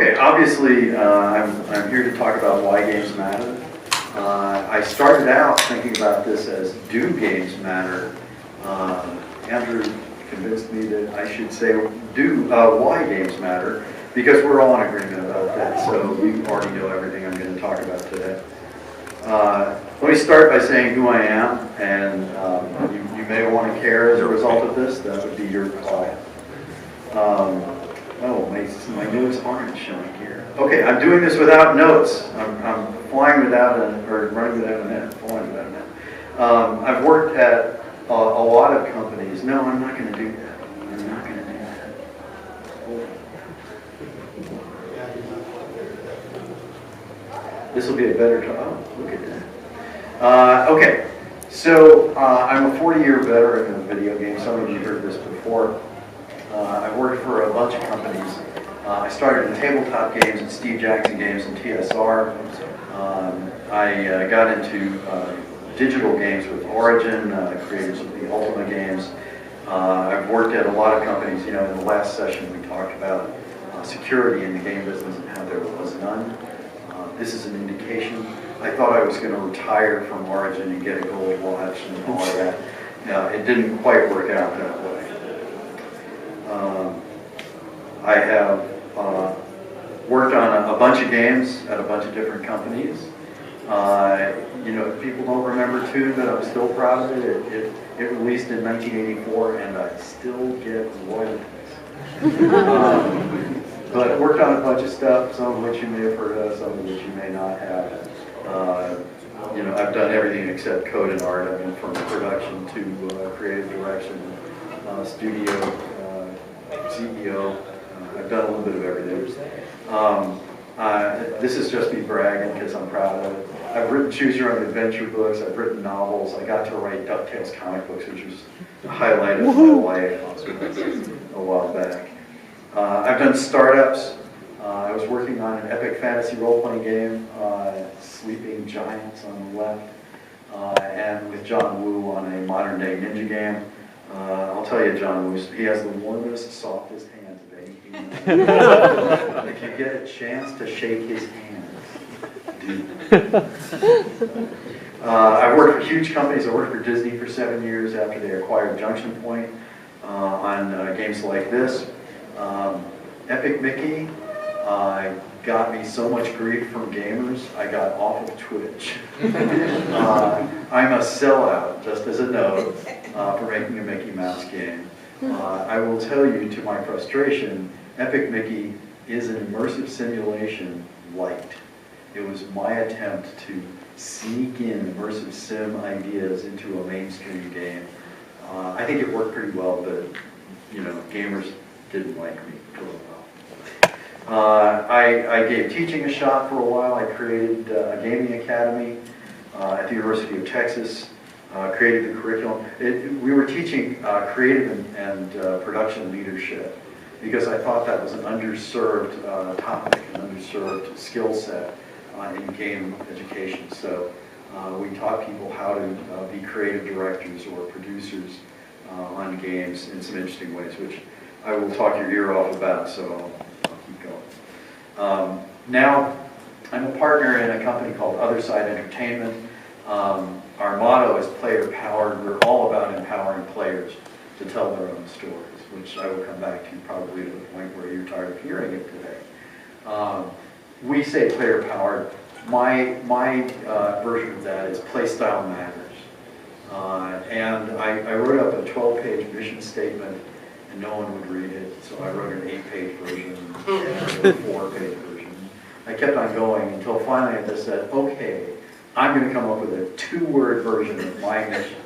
Okay, obviously, I'm here to talk about why games matter. I started out thinking about this as do games matter. Andrew convinced me that I should say why games matter, because we're all in agreement about that, so you already know everything I'm going to talk about today. Let me start by saying who I am, and you may want to care as a result of this. That would be your call. Oh, my notes aren't showing here. Okay, I'm doing this without notes. I'm flying without or running without a net, flying without a net. I've worked at a lot of companies. No, I'm not going to do that. I'm not going to do that. This will be a better time. Oh, look at that. Okay, so I'm a 40-year veteran of video games. Some of you heard this before. I've worked for a bunch of companies. I started in tabletop games and Steve Jackson games and TSR. I got into digital games with Origin, creators of the Ultima games. I've worked at a lot of companies. You know, in the last session we talked about security in the game business and how there was none. This is an indication. I thought I was going to retire from Origin and get a gold watch and all of that. It didn't quite work out that way. I have worked on a bunch of games at a bunch of different companies. You know, people don't remember too, but I'm still proud of it. It released in 1984, and I still get royalties. But I worked on a bunch of stuff, some of which you may have heard of, some of which you may not have. You know, I've done everything except code and art. I mean, from production to creative direction, studio, CEO. I've done a little bit of everything. This is just me bragging because I'm proud of it. I've written Choose Your Own Adventure books. I've written novels. I got to write DuckTales comic books, which was the highlight of my life a while back. I've done startups. I was working on an epic fantasy role-playing game, Sleeping Giants on the left, and with John Woo on a modern-day ninja game. I'll tell you, John Woo, he has the warmest, softest hands of any human. If you get a chance to shake his hands, do. I've worked for huge companies. I worked for Disney for 7 years after they acquired Junction Point on games like this. Epic Mickey got me so much grief from gamers, I got off of Twitch. I'm a sellout, just as a note, for making a Mickey Mouse game. I will tell you, to my frustration, Epic Mickey is an immersive simulation light. It was my attempt to sneak in immersive sim ideas into a mainstream game. I think it worked pretty well, but you know, gamers didn't like me for a while. I gave teaching a shot for a while. I created a gaming academy at the University of Texas, created the curriculum. We were teaching creative and production leadership because I thought that was an underserved topic, an underserved skill set in game education. So we taught people how to be creative directors or producers on games in some interesting ways, which I will talk your ear off about, so I'll keep going. Now, I'm a partner in a company called Other Side Entertainment. Our motto is player powered. We're all about empowering players to tell their own stories, which I will come back to probably to the point where you're tired of hearing it today. We say player powered. My version of that is play style matters. And I wrote up a 12-page mission statement, and no one would read it, so I wrote an 8-page version and a 4-page version. I kept on going until finally I just said, okay, I'm going to come up with a 2-word version of my mission.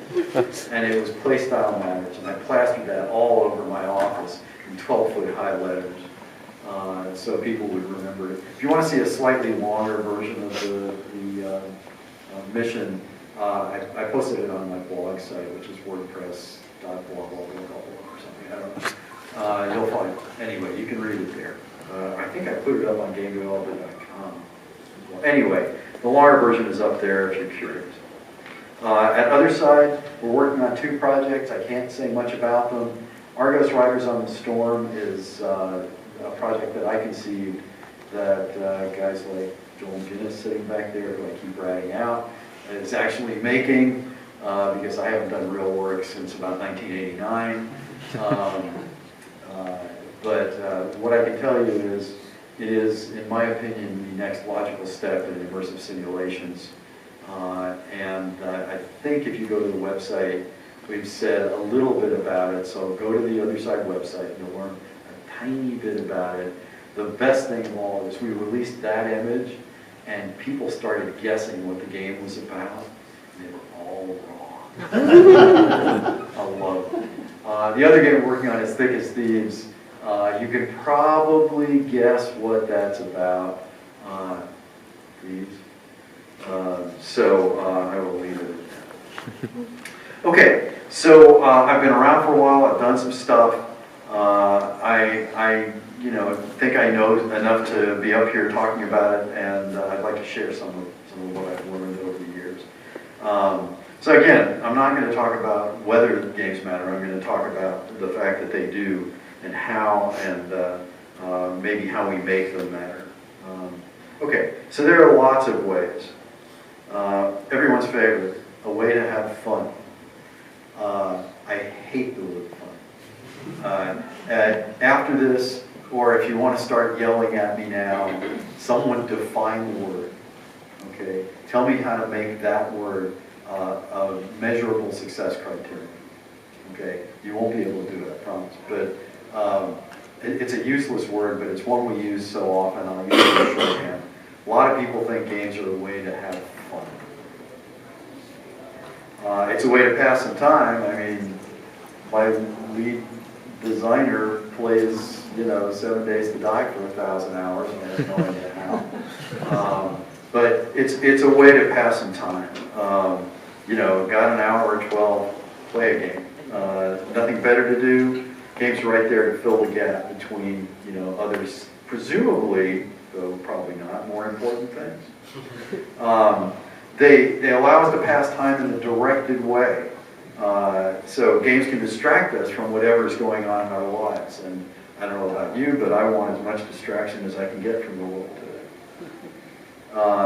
And it was play style matters, and I plastered that all over my office in 12-foot high letters, so people would remember it. If you want to see a slightly longer version of the mission, I posted it on my blog site, which is wordpress.blog or something. I don't know. You'll find it. Anyway, you can read it there. I think I put it up on GameDeveloper.com. Well, anyway, the longer version is up there if you're curious. At Other Side, we're working on 2 projects. I can't say much about them. Argos Riders on the Storm is a project that I conceived that guys like Joel Guinness sitting back there, who I keep ratting out, is actually making, because I haven't done real work since about 1989. But what I can tell you is, it is, in my opinion, the next logical step in immersive simulations. And I think if you go to the website, we've said a little bit about it, so go to the Other Side website, you'll learn a tiny bit about it. The best thing of all is we released that image, and people started guessing what the game was about, and they were all wrong. I love it. The other game we're working on is Thick as Thieves. You can probably guess what that's about. Thieves. So I will leave it at that. Okay, so I've been around for a while. I've done some stuff. I think I know enough to be up here talking about it, and I'd like to share some of what I've learned over the years. So again, I'm not going to talk about whether games matter. I'm going to talk about the fact that they do, and how, and maybe how we make them matter. Okay, so there are lots of ways. Everyone's favorite, a way to have fun. I hate the word fun. After this, or if you want to start yelling at me now, someone define the word. Okay, tell me how to make that word a measurable success criteria. Okay, you won't be able to do it, I promise. But it's a useless word, but it's one we use so often. I'll use it in shorthand. A lot of people think games are a way to have fun. It's a way to pass some time. I mean, my lead designer plays, 7 Days to Die for 1,000 hours. I have no idea how. But it's a way to pass some time. Got an hour or 12, play a game. Nothing better to do. Games right there to fill the gap between, others, presumably, though probably not, more important things. They allow us to pass time in a directed way. So games can distract us from whatever is going on in our lives. And I don't know about you, but I want as much distraction as I can get from the world today.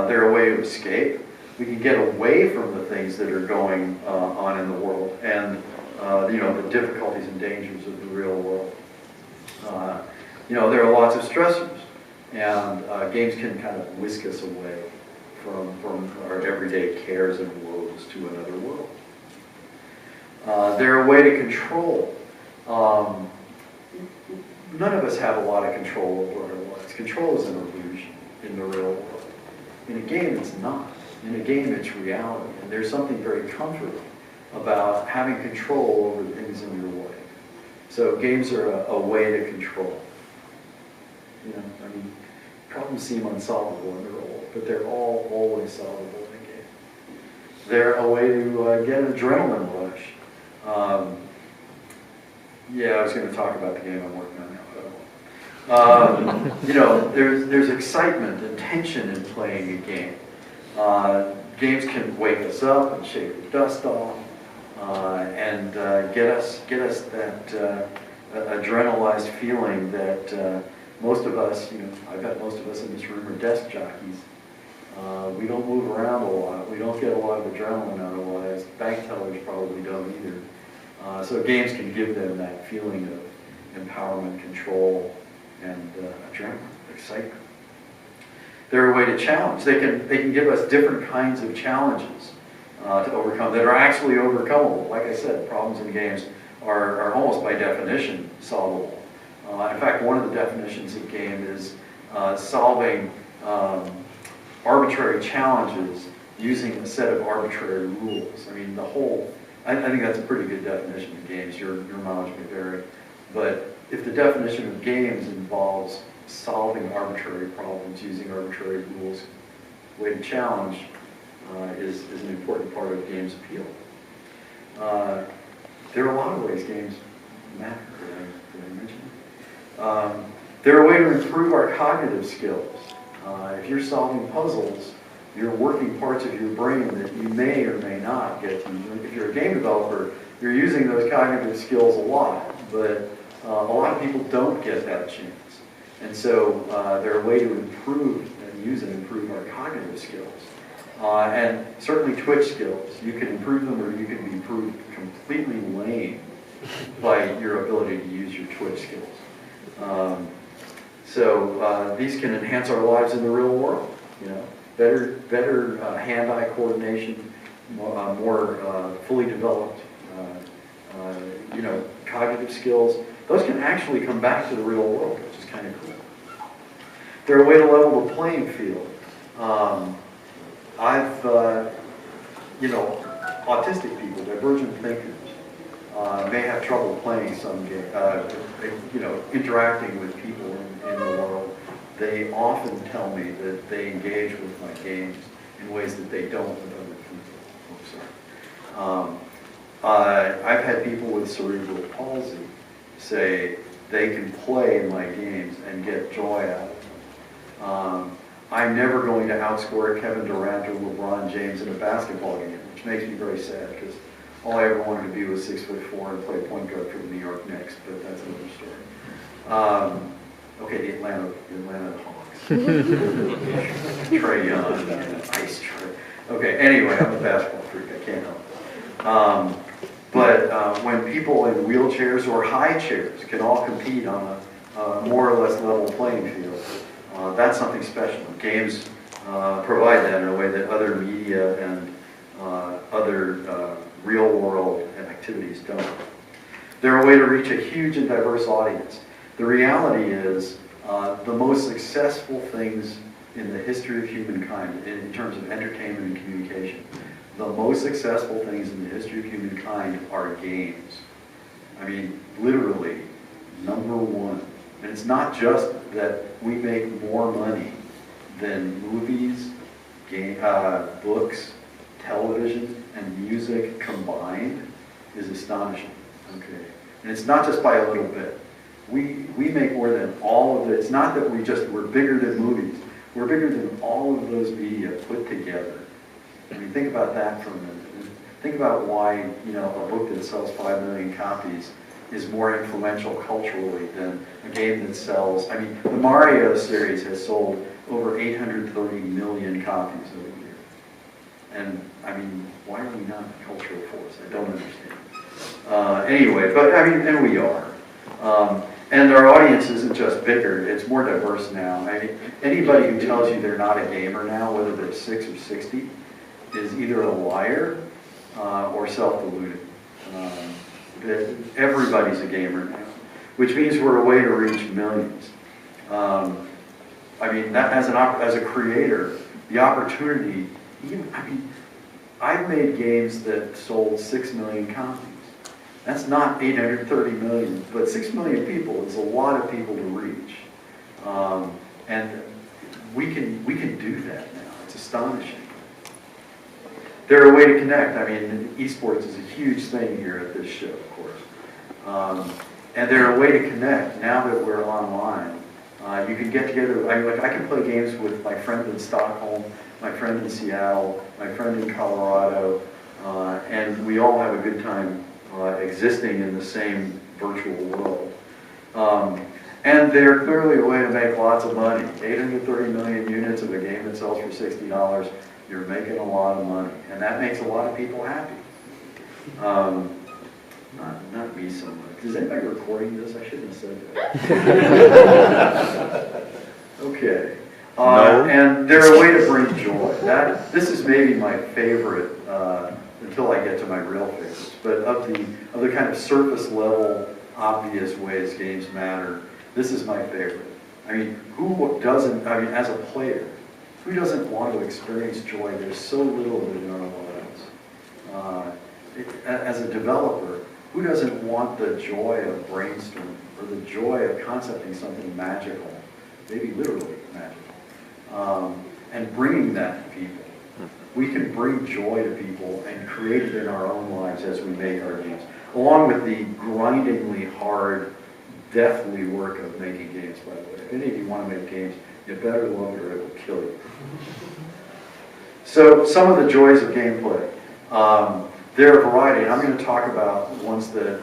They're a way to escape. We can get away from the things that are going on in the world, and the difficulties and dangers of the real world. There are lots of stressors, and games can kind of whisk us away from our everyday cares and woes to another world. They're a way to control. None of us have a lot of control over our lives. Control is an illusion in the real world. In a game, it's not. In a game, it's reality. And there's something very comforting about having control over things in your life. So games are a way to control. Problems seem unsolvable in the real world, but they're all always solvable in a game. They're a way to get an adrenaline rush. I was going to talk about the game I'm working on now, but I won't. There's excitement and tension in playing a game. Games can wake us up and shake the dust off, and get us that adrenalized feeling that most of us, I bet most of us in this room are desk jockeys. We don't move around a lot. We don't get a lot of adrenaline out of our lives. Bank tellers probably don't either. So games can give them that feeling of empowerment, control, and adrenaline, excitement. They're a way to challenge. They can give us different kinds of challenges to overcome that are actually overcomable. Like I said, problems in games are almost by definition solvable. In fact, one of the definitions of game is solving arbitrary challenges using a set of arbitrary rules. I think that's a pretty good definition of games. Your knowledge may vary. But if the definition of games involves solving arbitrary problems using arbitrary rules, the way to challenge is an important part of games' appeal. There are a lot of ways games matter. Did I mention it? They're a way to improve our cognitive skills. If you're solving puzzles, you're working parts of your brain that you may or may not get to use. If you're a game developer, you're using those cognitive skills a lot, but a lot of people don't get that chance. And so they're a way to improve and use and improve our cognitive skills. And certainly Twitch skills. You can improve them or you can be proved completely lame by your ability to use your Twitch skills. So these can enhance our lives in the real world. You know, better hand-eye coordination, more fully developed, you know, cognitive skills. Those can actually come back to the real world, which is kind of cool. They're a way to level the playing field. You know, autistic people, divergent thinkers, may have trouble playing some game, you know, interacting with people in the world. They often tell me that they engage with my games in ways that they don't with other people. Oh, sorry. I've had people with cerebral palsy say they can play in my games and get joy out of them. I'm never going to outscore Kevin Durant or LeBron James in a basketball game, which makes me very sad because all I ever wanted to be was 6'4" and play point guard for the New York Knicks, but that's another story. Okay, the Atlanta Hawks. Trae Young, Ice Trae. Okay, anyway, I'm a basketball freak, I can't help it. But when people in wheelchairs or high chairs can all compete on a more or less level playing field, that's something special. Games provide that in a way that other media and other real world activities don't. They're a way to reach a huge and diverse audience. The reality is the most successful things in the history of humankind in terms of entertainment and communication, the most successful things in the history of humankind are games. I mean, literally, number one. And it's not just that we make more money than movies, books, television, and music combined is astonishing. Okay, and it's not just by a little bit. We make more than all of it. It's not that we're bigger than movies. We're bigger than all of those media put together. I mean, think about that for a minute. Think about why, you know, a book that sells 5 million copies is more influential culturally than a game that sells. I mean, the Mario series has sold over 830 million copies over the year. And I mean, why are we not a cultural force? I don't understand. Anyway, but I mean, and we are. And our audience isn't just bigger, it's more diverse now. I mean, anybody who tells you they're not a gamer now, whether they're 6 or 60, is either a liar or self-deluded. Everybody's a gamer now, which means we're a way to reach millions. I mean, that as a creator, the opportunity, I've made games that sold 6 million copies. That's not 830 million, but 6 million people is a lot of people to reach. And we can do that now. It's astonishing. They're a way to connect. I mean, esports is a huge thing here at this show, of course. And they're a way to connect. Now that we're online, you can get together. I can play games with my friend in Stockholm, my friend in Seattle, my friend in Colorado, and we all have a good time existing in the same virtual world. And they're clearly a way to make lots of money. 830 million units of a game that sells for $60, you're making a lot of money. And that makes a lot of people happy. Not me so much. Is anybody recording this? I shouldn't have said that. Okay. No. And they're a way to bring joy. This is maybe my favorite, until I get to my real favorites. But of the kind of surface level, obvious ways games matter, this is my favorite. I mean, who doesn't, I mean, as a player, who doesn't want to experience joy? There's so little of it in our lives. As a developer, who doesn't want the joy of brainstorming or the joy of concepting something magical, maybe literally magical, and bringing that to people? We can bring joy to people and create it in our own lives as we make our games, along with the grindingly hard, deathly work of making games, by the way. If any of you want to make games, you better love it or it will kill you. So some of the joys of gameplay. There are a variety, and I'm going to talk about ones that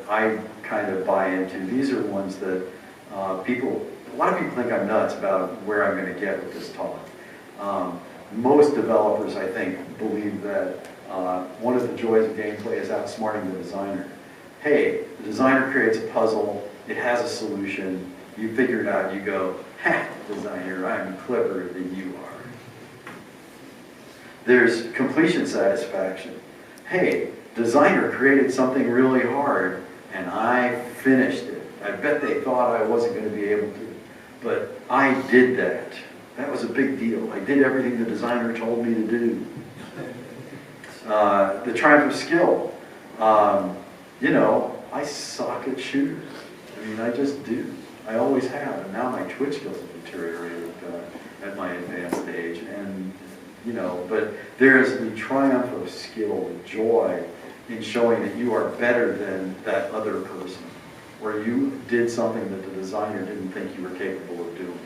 I kind of buy into. These are ones that people a lot of people think I'm nuts about where I'm going to get with this talk. Most developers, I think, believe that one of the joys of gameplay is outsmarting the designer. Hey, the designer creates a puzzle, it has a solution, you figure it out, you go, ha, designer, I'm cleverer than you are. There's completion satisfaction. Hey, designer created something really hard, and I finished it. I bet they thought I wasn't going to be able to, but I did that. That was a big deal. I did everything the designer told me to do. The triumph of skill. You know, I suck at shooters. I mean, I just do. I always have, and now my twitch skills have deteriorated at my advanced age. And you know, but there is the triumph of skill, the joy in showing that you are better than that other person, or you did something that the designer didn't think you were capable of doing.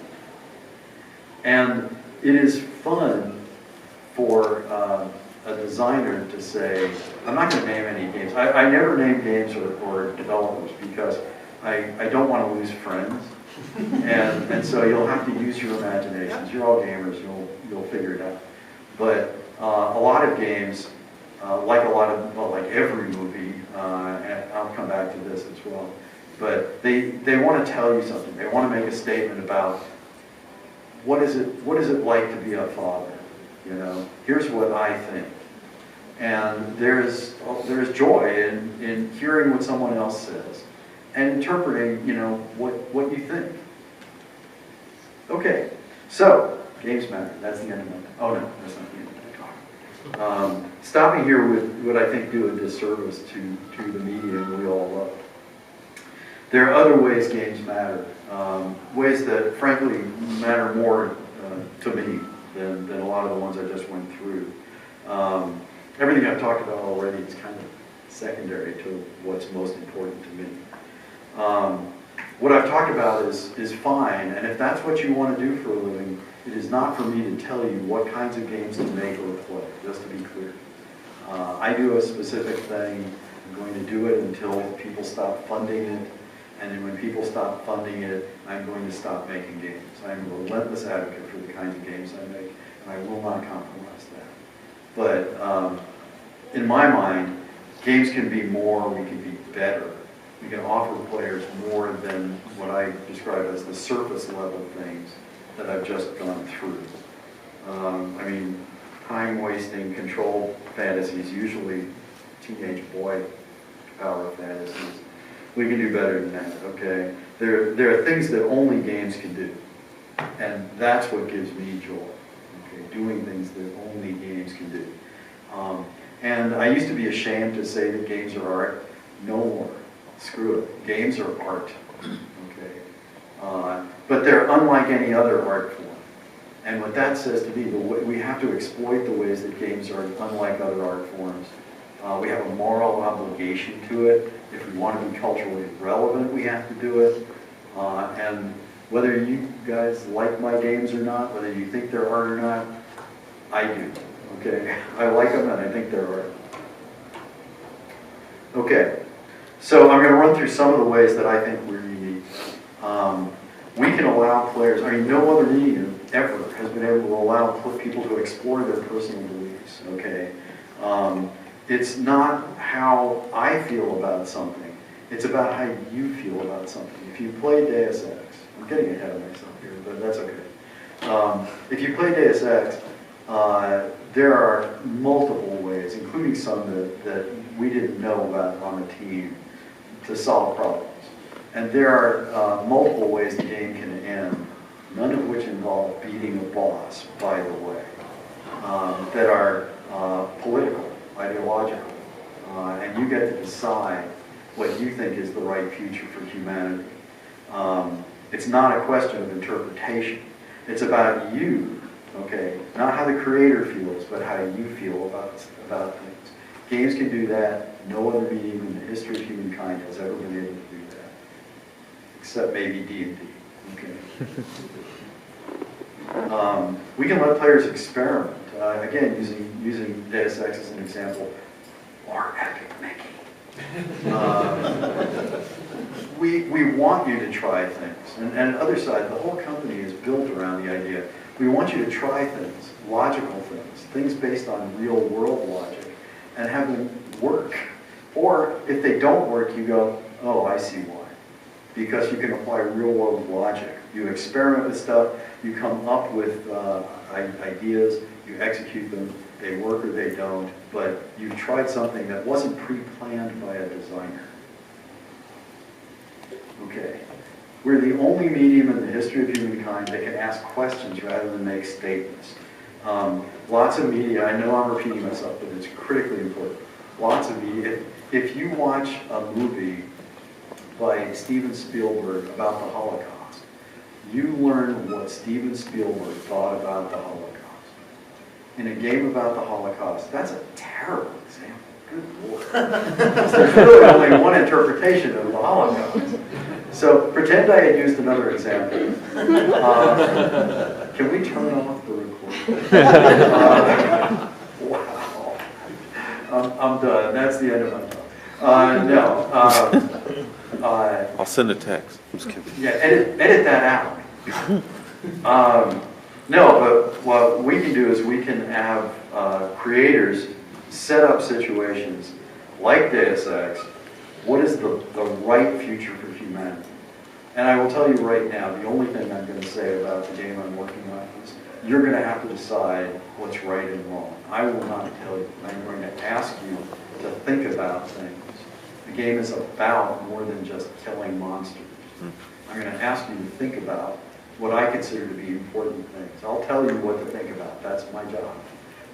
And it is fun for a designer to say, I'm not going to name any games. I never name games or developers because I don't want to lose friends. And so you'll have to use your imaginations. You're all gamers, you'll figure it out. But a lot of games, like every movie, and I'll come back to this as well, but they want to tell you something. They want to make a statement about what is it like to be a father? You know, here's what I think. And there's joy in hearing what someone else says and interpreting, you know, what you think. Okay, so games matter. That's the end of my talk. Oh no, that's not the end of my talk. Stopping here with what I think do a disservice to the medium we all love. There are other ways games matter, ways that frankly matter more to me than a lot of the ones I just went through. Everything I've talked about already is kind of secondary to what's most important to me. What I've talked about is fine, and if that's what you want to do for a living, it is not for me to tell you what kinds of games to make or play, just to be clear. I do a specific thing. I'm going to do it until people stop funding it, and then when people stop funding it, I'm going to stop making games. I'm a relentless advocate for the kinds of games I make, and I will not compromise that. But in my mind, games can be more, we can be better. We can offer players more than what I describe as the surface level things that I've just gone through. I mean, time-wasting control fantasies, usually teenage boy power fantasies. We can do better than that, okay? There are things that only games can do, and that's what gives me joy, okay? Doing things that only games can do. And I used to be ashamed to say that games are art. No more. Screw it. Games are art, okay? But they're unlike any other art form. And what that says to me, we have to exploit the ways that games are unlike other art forms. We have a moral obligation to it. If we want to be culturally relevant, we have to do it. And whether you guys like my games or not, whether you think they're art or not, I do. Okay, I like them and I think they're art. Okay, so I'm going to run through some of the ways that I think we're unique. We can allow players, I mean, no other medium ever has been able to allow people to explore their personal beliefs, okay? It's not how I feel about something, it's about how you feel about something. If you play Deus Ex, I'm getting ahead of myself here, but that's okay. If you play Deus Ex, there are multiple ways, including some that we didn't know about on the team, to solve problems. And there are multiple ways the game can end, none of which involve beating a boss, by the way, that are political, ideological, and you get to decide what you think is the right future for humanity. It's not a question of interpretation. It's about you, okay? Not how the creator feels, but how you feel about things. Games can do that. No other medium in the history of humankind has ever been able to do that, except maybe D&D. Okay. We can let players experiment. Again, using Deus Ex as an example, or epic Mickey. we want you to try things. And on the other side, the whole company is built around the idea, we want you to try things, logical things, things based on real world logic, and have them work. Or if they don't work, you go, oh, I see why. Because you can apply real world logic. You experiment with stuff, you come up with ideas, you execute them, they work or they don't, but you've tried something that wasn't pre-planned by a designer. Okay. We're the only medium in the history of humankind that can ask questions rather than make statements. Lots of media, I know I'm repeating myself, but it's critically important. Lots of media, if you watch a movie by Steven Spielberg about the Holocaust, you learn what Steven Spielberg thought about the Holocaust. In a game about the Holocaust, that's a terrible example. Good Lord. There's really only one interpretation of the Holocaust. So pretend I had used another example. Can we turn off the recording? Wow. I'm done. That's the end of my talk. No. I'll send a text. I'm just kidding. Yeah, edit that out. No, but what we can do is we can have creators set up situations like Deus Ex. What is the right future for humanity? And I will tell you right now, the only thing I'm going to say about the game I'm working on is you're going to have to decide what's right and wrong. I will not tell you. I'm going to ask you to think about things. The game is about more than just killing monsters. I'm going to ask you to think about what I consider to be important things. I'll tell you what to think about. That's my job.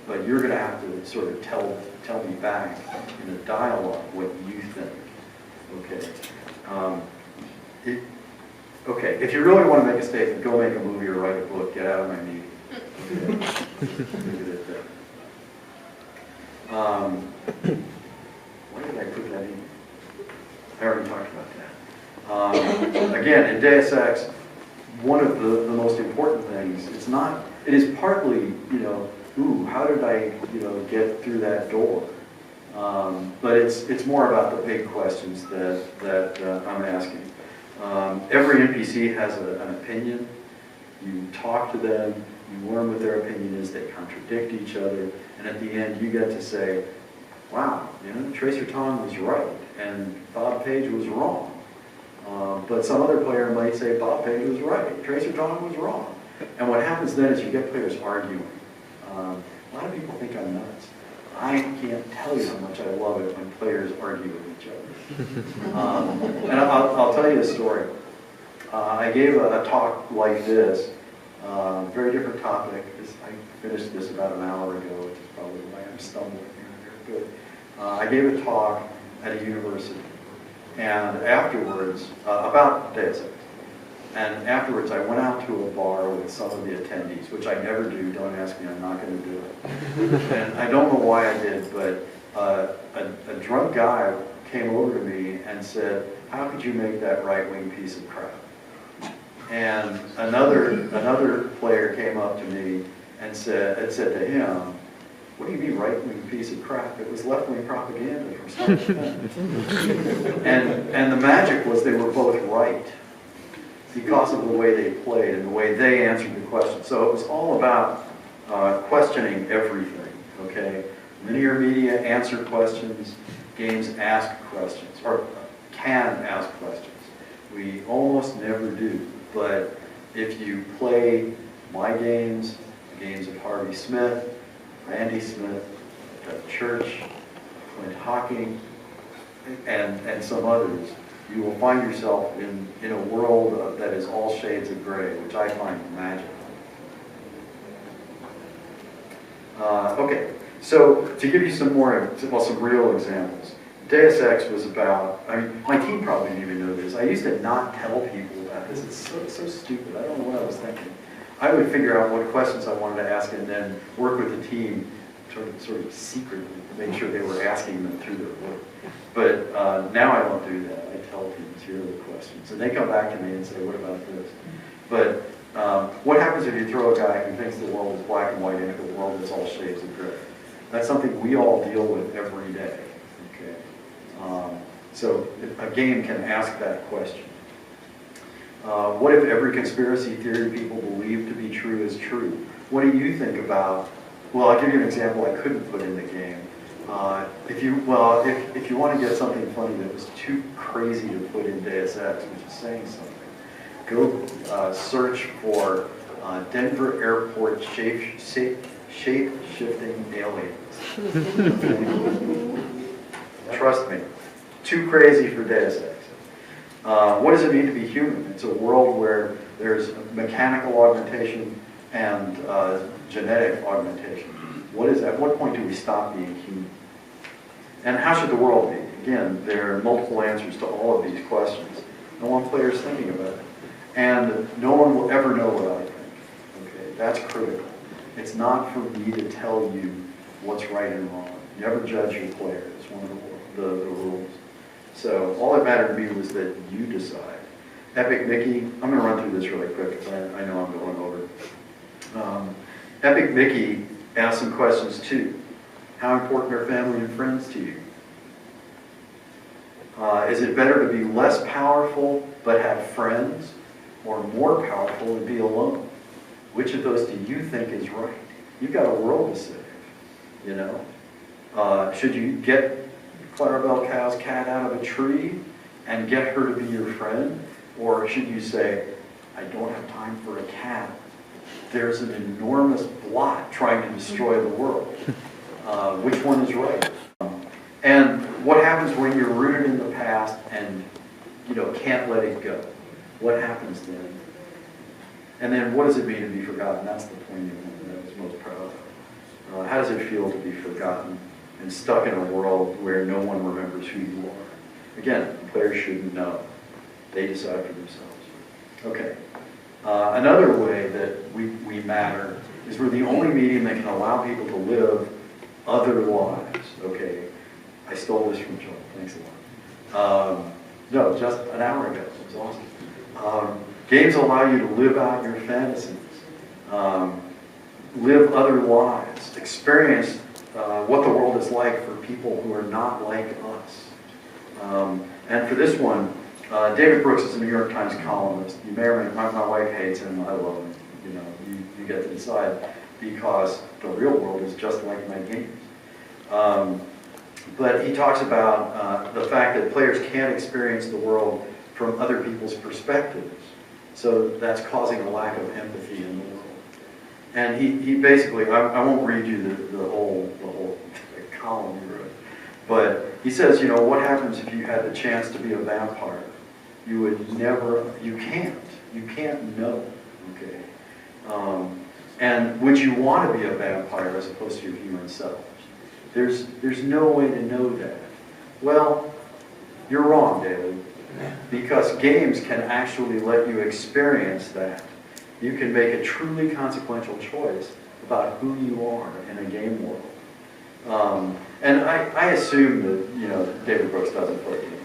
But you're going to have to sort of tell me back in a dialogue what you think. Okay. Okay. If you really want to make a statement, go make a movie or write a book. Get out of my meeting. Okay. Why did I put that in? I already talked about that. Again, in Deus Ex, one of the most important things, it is partly, ooh, how did I, get through that door? But it's more about the big questions that I'm asking. Every NPC has an opinion. You talk to them, you learn what their opinion is, they contradict each other, and at the end you get to say, wow, Tracer Tong was right, and Bob Page was wrong. But some other player might say Bob Page was right, Tracer Tong was wrong. And what happens then is you get players arguing. A lot of people think I'm nuts. I can't tell you how much I love it when players argue with each other. And I'll tell you a story. I gave a talk like this, very different topic. I finished this about an hour ago, which is probably why I'm stumbling here. But I gave a talk at a university, and afterwards, about Deus Ex. And afterwards, I went out to a bar with some of the attendees, which I never do. Don't ask me, I'm not going to do it. And I don't know why I did, but a drunk guy came over to me and said, how could you make that right-wing piece of crap? And another player came up to me and said to him, what do you mean right-wing piece of crap? It was left-wing propaganda from start to finish. And the magic was they were both right because of the way they played and the way they answered the question. So it was all about questioning everything, okay? Linear media answer questions, games ask questions, or can ask questions. We almost never do, but if you play my games, the games of Harvey Smith, Randy Smith, Doug Church, Clint Hocking, and some others, you will find yourself in a world that is all shades of gray, which I find magical. Okay, so to give you some real examples, Deus Ex was about, my team probably didn't even know this. I used to not tell people about this. It's so stupid. I don't know what I was thinking. I would figure out what questions I wanted to ask and then work with the team sort of secretly to make sure they were asking them through their work. But now I don't do that. I tell teams, here are the questions. And they come back to me and say, what about this? But what happens if you throw a guy who thinks the world is black and white into a world that's all shades of gray? That's something we all deal with every day. Okay. So a game can ask that question. What if every conspiracy theory people believe to be true is true? What do you think about, well, I'll give you an example I couldn't put in the game. If you want to get something funny that was too crazy to put in Deus Ex, which is saying something, go search for Denver Airport shape-shifting aliens. Trust me, too crazy for Deus Ex. What does it mean to be human? It's a world where there's mechanical augmentation and genetic augmentation. At what point do we stop being human? And how should the world be? Again, there are multiple answers to all of these questions. No one player is thinking about it. And no one will ever know what I think. Okay, that's critical. It's not for me to tell you what's right and wrong. Never judge your player. It's one of the rules. So all that mattered to me was that you decide. Epic Mickey, I'm going to run through this really quick because I know I'm going over. Epic Mickey asked some questions too. How important are family and friends to you? Is it better to be less powerful but have friends, or more powerful and be alone? Which of those do you think is right? You've got a world to save, you know? Should you get Clarabelle Cow's cat out of a tree and get her to be your friend? Or should you say, I don't have time for a cat. There's an enormous blot trying to destroy the world. Which one is right? And what happens when you're rooted in the past and can't let it go? What happens then? And then what does it mean to be forgotten? That's the poignant one that I was most proud of. How does it feel to be forgotten and stuck in a world where no one remembers who you are? Again, players shouldn't know. They decide for themselves. Okay. Another way that we matter is we're the only medium that can allow people to live other lives. Okay. I stole this from Joel. Thanks a lot. No, just an hour ago. It was awesome. Games allow you to live out your fantasies, live other lives, experience what the world is like for people who are not like us. And for this one, David Brooks is a New York Times columnist. You may or may not, my wife hates him, I love him. You get to decide, because the real world is just like my games. But he talks about the fact that players can't experience the world from other people's perspectives. So that's causing a lack of empathy in the world. And he basically, I won't read you the whole column he wrote, but he says, what happens if you had the chance to be a vampire? You can't know, okay? And would you want to be a vampire as opposed to your human self? There's no way to know that. Well, you're wrong, David, because games can actually let you experience that. You can make a truly consequential choice about who you are in a game world. And I assume that David Brooks doesn't play games.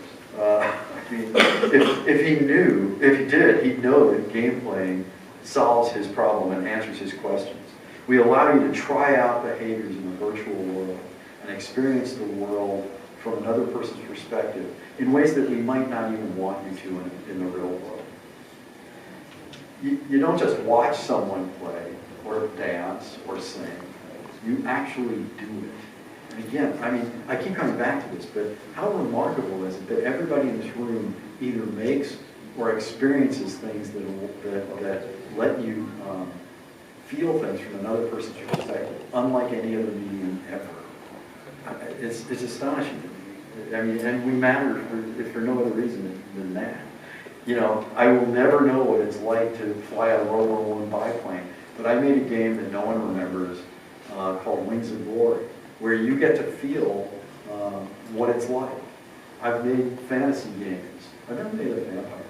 If he did, he'd know that game playing solves his problem and answers his questions. We allow you to try out behaviors in the virtual world and experience the world from another person's perspective in ways that we might not even want you to in the real world. You don't just watch someone play or dance or sing. You actually do it. And again, I keep coming back to this, but how remarkable is it that everybody in this room either makes or experiences things that let you feel things from another person's perspective, unlike any other medium ever. It's astonishing to me. And we matter if for no other reason than that. I will never know what it's like to fly a World War I biplane, but I made a game that no one remembers called Wings of Glory, where you get to feel what it's like. I've made fantasy games. I've never made a vampire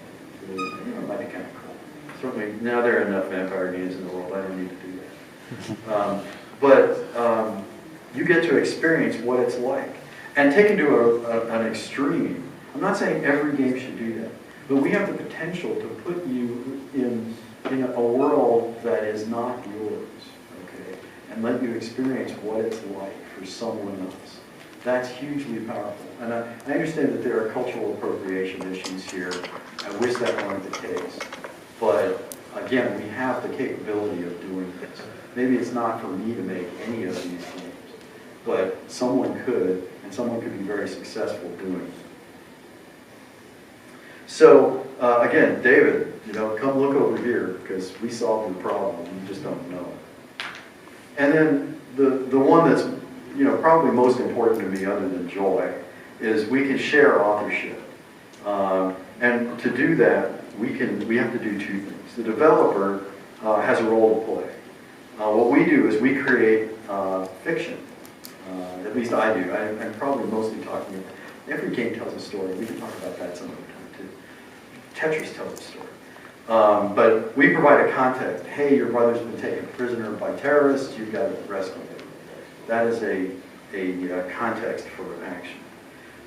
game. It might be kind of cool. Certainly, now there are enough vampire games in the world, I don't need to do that. But you get to experience what it's like. And taken to an extreme, I'm not saying every game should do that, but we have the potential to put you in a world that is not yours, okay? And let you experience what it's like for someone else. That's hugely powerful. And I understand that there are cultural appropriation issues here. I wish that weren't the case. But again, we have the capability of doing this. Maybe it's not for me to make any of these games, but someone could, and someone could be very successful doing it. So again, David, come look over here because we solved the problem. You just don't know it. And then the one that's probably most important to me, other than joy, is we can share authorship. And to do that, we have to do two things. The developer has a role to play. What we do is we create fiction. At least I do. I'm probably mostly talking about every game tells a story. We can talk about that some other time too. Tetris tells a story. But we provide a context. Hey, your brother's been taken prisoner by terrorists. You've got to rescue him. That is a context for action.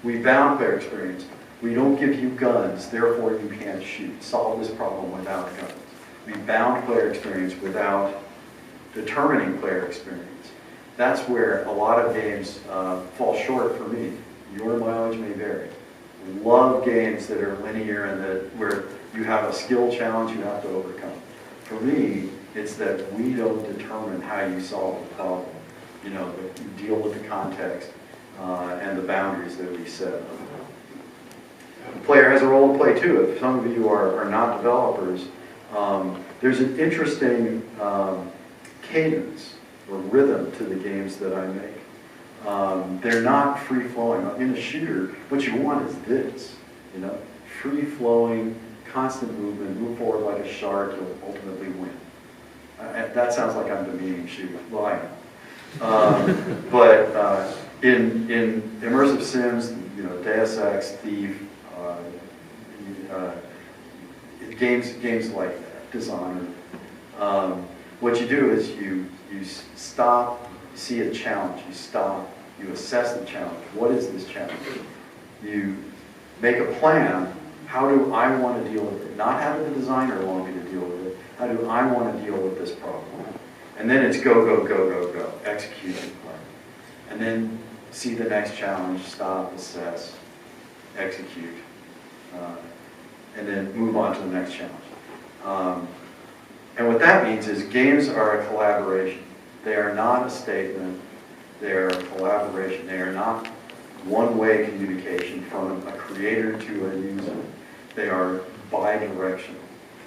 We bound player experience. We don't give you guns, therefore you can't shoot. Solve this problem without guns. We bound player experience without determining player experience. That's where a lot of games fall short for me. Your mileage may vary. Love games that are linear and where you have a skill challenge you have to overcome. For me, it's that we don't determine how you solve the problem. You deal with the context and the boundaries that we set. The player has a role to play too. If some of you are not developers, there's an interesting cadence or rhythm to the games that I make. They're not free-flowing. In a shooter, what you want is this, free-flowing, constant movement, move forward like a shark, you'll ultimately win. That sounds like I'm demeaning shooters. Well, I am. But in immersive sims, Deus Ex, Thief, games like that, Dishonored, what you do is you stop, you see a challenge, you stop, you assess the challenge. What is this challenge? You make a plan. How do I want to deal with it? Not how did the designer want me to deal with it. How do I want to deal with this problem? And then it's go, go, go, go, go. Execute the plan. And then see the next challenge, stop, assess, execute, and then move on to the next challenge. And what that means is games are a collaboration. They are not a statement. They are a collaboration. They are not one-way communication from a creator to a user. They are bi-directional.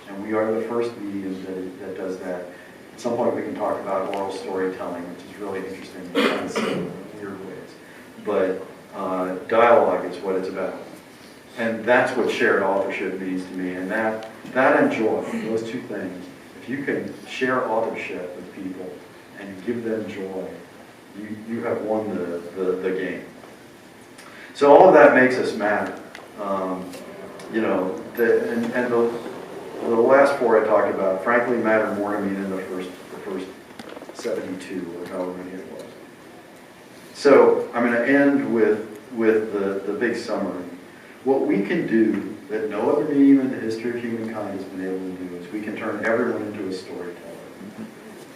And we are the first medium that does that. At some point we can talk about oral storytelling, which is really interesting in kind of some weird ways. But dialogue is what it's about. And that's what shared authorship means to me. And that and joy, those two things, if you can share authorship with people and give them joy, you have won the game. So all of that makes us matter. The last four I talked about, frankly, matter more to me than the first 72 or however many it was. So I'm going to end with the big summary. What we can do that no other medium in the history of humankind has been able to do is we can turn everyone into a storyteller.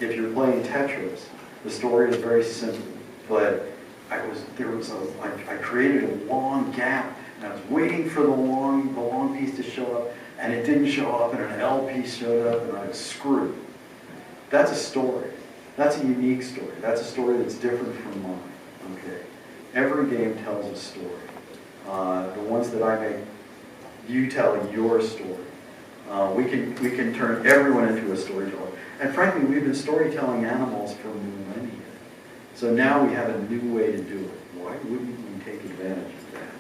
If you're playing Tetris, the story is very simple, but I created a long gap, and I was waiting for the long piece to show up, and it didn't show up, and an L piece showed up, and I was screwed. That's a story. That's a unique story. That's a story that's different from mine. Okay. Every game tells a story. The ones that I make, you tell your story. We can turn everyone into a storyteller. And frankly, we've been storytelling animals for millennia. So now we have a new way to do it. Why wouldn't we take advantage of that?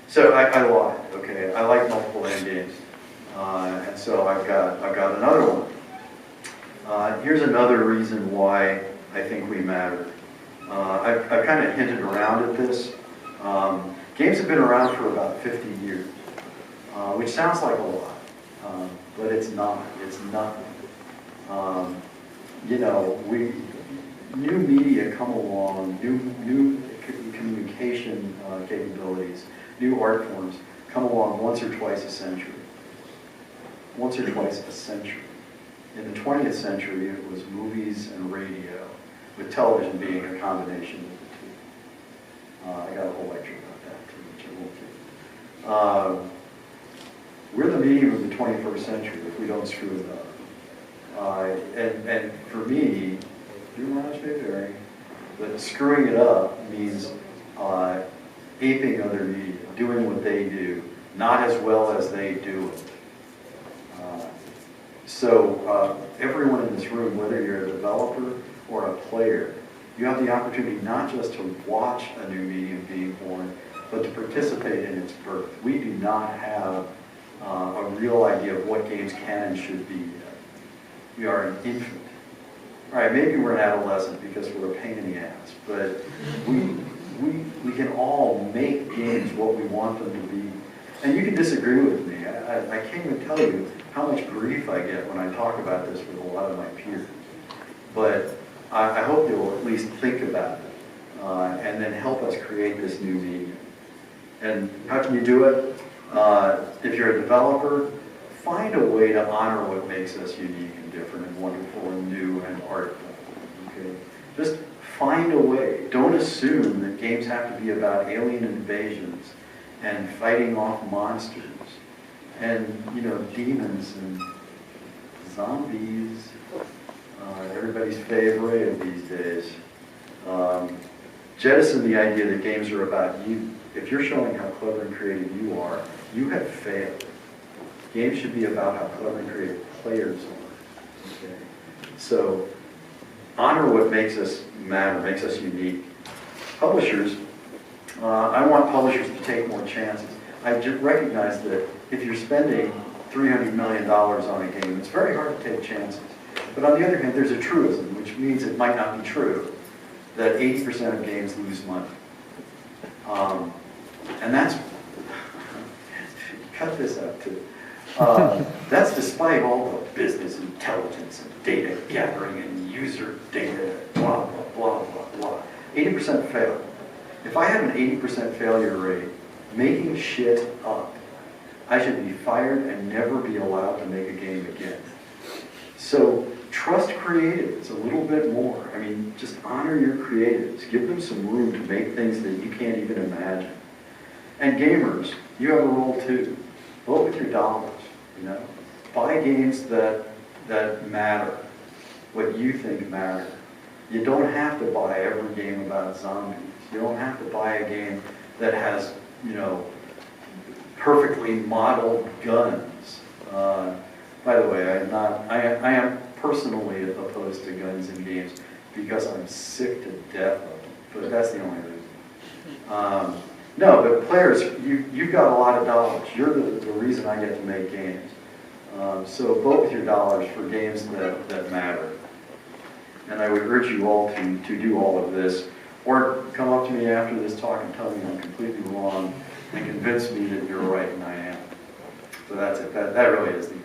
So I lied, okay? I like multiple end games. And so I've got another one. Here's another reason why I think we matter. I've kind of hinted around at this. Games have been around for about 50 years, which sounds like a lot, but it's not. It's nothing. New media come along, new communication capabilities, new art forms come along once or twice a century. Once or twice a century. In the 20th century, it was movies and radio. with television being a combination of the two. I got a whole lecture about that too, which I won't do. We're the medium of the 21st century if we don't screw it up. And for me, your mileage may vary, but screwing it up means aping other media, doing what they do, not as well as they do it. So everyone in this room, whether you're a developer or a player, you have the opportunity not just to watch a new medium being born, but to participate in its birth. We do not have a real idea of what games can and should be yet. We are an infant. All right, maybe we're an adolescent because we're a pain in the ass, but we can all make games what we want them to be. And you can disagree with me. I can't even tell you how much grief I get when I talk about this with a lot of my peers. But I hope you'll at least think about it and then help us create this new medium. And how can you do it? If you're a developer, find a way to honor what makes us unique and different and wonderful and new and artful. Okay? Just find a way. Don't assume that games have to be about alien invasions and fighting off monsters and, you know, demons and zombies. Everybody's favorite of these days. Jettison the idea that games are about you. If you're showing how clever and creative you are, you have failed. Games should be about how clever and creative players are. Okay? So honor what makes us matter, makes us unique. Publishers, I want publishers to take more chances. I recognize that if you're spending $300 million on a game, it's very hard to take chances. But on the other hand, there's a truism, which means it might not be true, that 80% of games lose money. And that's, cut this out too. That's despite all the business intelligence and data gathering and user data, blah, blah, blah, blah, blah. 80% fail. If I have an 80% failure rate, making shit up, I should be fired and never be allowed to make a game again. So trust creatives a little bit more. I mean, just honor your creatives. Give them some room to make things that you can't even imagine. And gamers, you have a role too. Vote with your dollars, you know. Buy games that matter, what you think matter. You don't have to buy every game about zombies. You don't have to buy a game that has, you know, perfectly modeled guns. By the way, I am personally opposed to guns in games because I'm sick to death of them. But that's the only reason. No, but players, you've got a lot of dollars. You're the reason I get to make games. So vote with your dollars for games that matter. And I would urge you all to do all of this. Or come up to me after this talk and tell me I'm completely wrong and convince me that you're right and I am. So that's it. That really is the